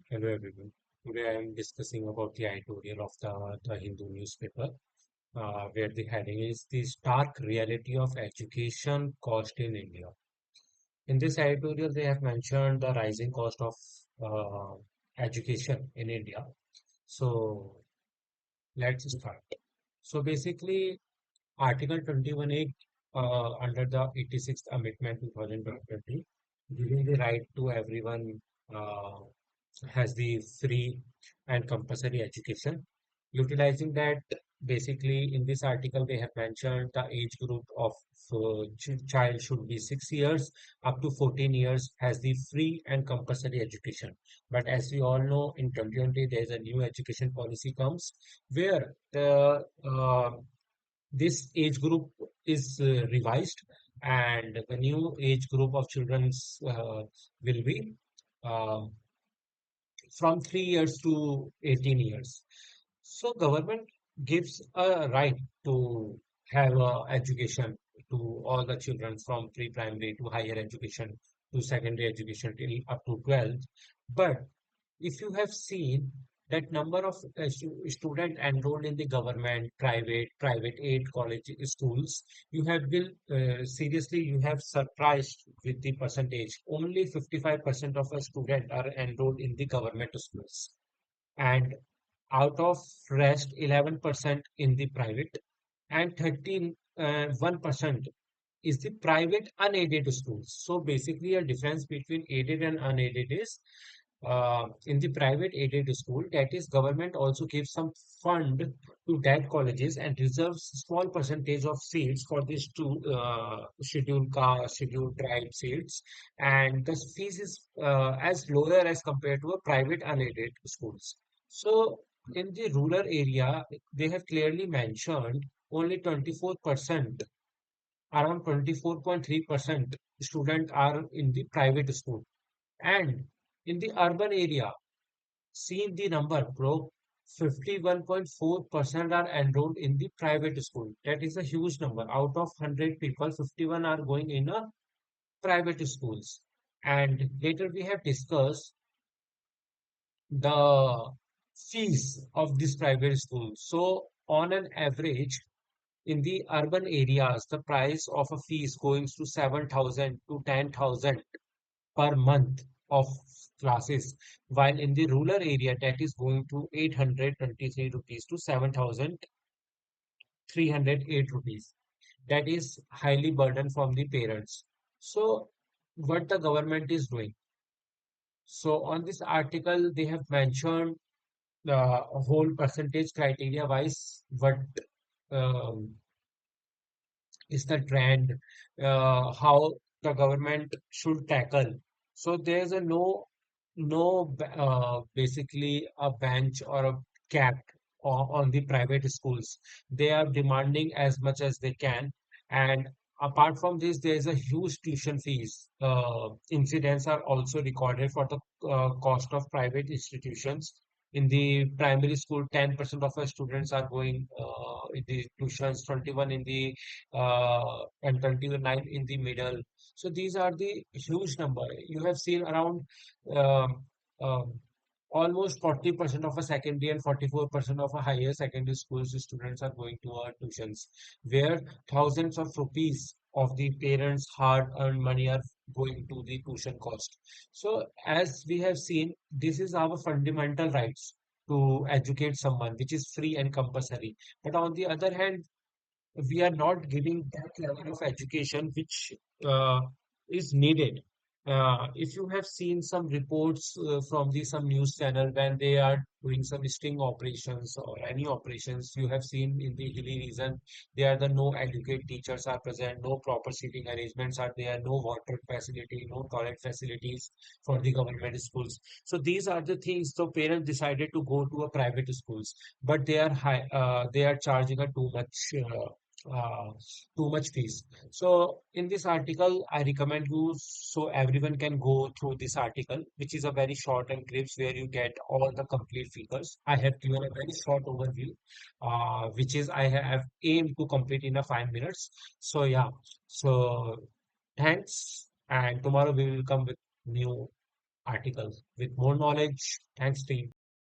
Hello everyone. Today I am discussing about the editorial of the Hindu newspaper, where the heading is the stark reality of education cost in India. In this editorial, they have mentioned the rising cost of uh, education in India. So let's start. So basically, Article 21A under the 86th Amendment 2020, giving the right to everyone uh, has the free and compulsory education. Utilizing that, basically, in this article, they have mentioned the age group of child should be 6 years up to 14 years has the free and compulsory education. But as we all know, in 2020, there is a new education policy comes where this age group is revised, and the new age group of children will be uh, from 3 years to 18 years. So government gives a right to have education to all the children from pre-primary to higher education to secondary education till up to 12th. But if you have seen that number of student enrolled in the government, private aid college schools, you have been seriously, you have surprised with the percentage. Only 55% of a student are enrolled in the government schools, and out of rest 11% in the private, and 1% is the private unaided schools. So basically, a difference between aided and unaided is in the private aided school, that is, government also gives some fund to that colleges and reserves small percentage of seats for these two scheduled caste, scheduled tribe seats, and the fees is as lower as compared to a private unaided schools. So in the rural area, they have clearly mentioned only 24%, around 24.3% students are in the private school. And in the urban area, see the number, bro. 51.4% are enrolled in the private school. That is a huge number. Out of 100 people, 51 are going in a private schools. And later we have discussed the fees of this private school. So on an average, in the urban areas, the price of a fee is going to 7,000 to 10,000 per month of classes, while in the rural area that is going to 823 rupees to 7,308 rupees. That is highly burden from the parents. So what the government is doing? So on this article, they have mentioned the whole percentage criteria wise what um, is the trend, how the government should tackle. So there's a basically a bench or a cap on the private schools. They are demanding as much as they can. And apart from this, there's a huge tuition fees. Incidents are also recorded for the cost of private institutions. In the primary school, 10% of our students are going in the tuitions, 21 in the and 29 in the middle. So these are the huge number. You have seen around um, um, almost 40% of a secondary and 44% of a higher secondary schools students are going to our tuitions, where thousands of rupees of the parents' hard-earned money are going to the tuition cost. So as we have seen, this is our fundamental rights to educate someone, which is free and compulsory. But on the other hand, we are not giving that level of education which is needed. If you have seen some reports from the some news channel when they are doing some sting operations or any operations, you have seen in the hilly region, there the no adequate teachers are present, no proper seating arrangements are there, no water facility, no toilet facilities for the government schools. So these are the things. So parents decided to go to a private schools, but they are high. They are charging a uh, too much fees. So in this article, I recommend you so everyone can go through this article, which is a very short and crisp where you get all the complete figures. I have given a very short overview, which is I have aimed to complete in a 5 minutes. So yeah, so thanks, and tomorrow we will come with new articles with more knowledge. Thanks, team.